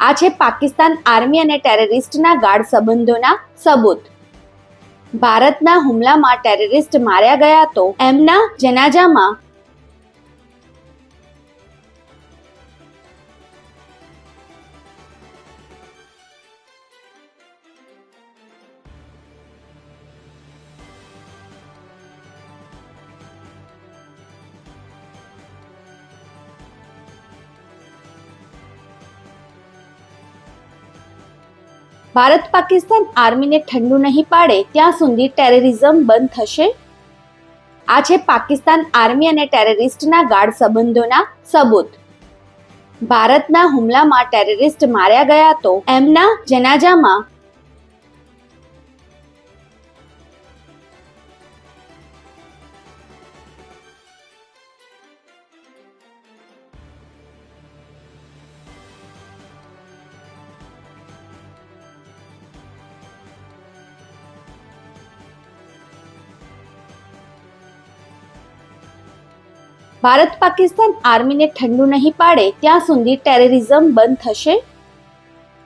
આ છે પાકિસ્તાન આર્મી અને ટેરરિસ્ટના ગાઢ સંબંધોના સબૂત. ભારતના હુમલામાં ટેરરિસ્ટ માર્યા ગયા તો એમના જનાજામાં ભારત પાકિસ્તાન આર્મીને ઠંડુ નહીં પાડે ત્યાં સુધી ટેરરિઝમ બંધ થશે. આ છે પાકિસ્તાન આર્મી અને ટેરરિસ્ટના ગાઢ સંબંધોના સબૂત. ભારતના હુમલામાં ટેરરિસ્ટ માર્યા ગયા તો એમના જનાજામાં ભારત પાકિસ્તાન આર્મીને ઠંડુ નહીં પાડે ત્યાં સુધી ટેરરિઝમ બંધ થશે.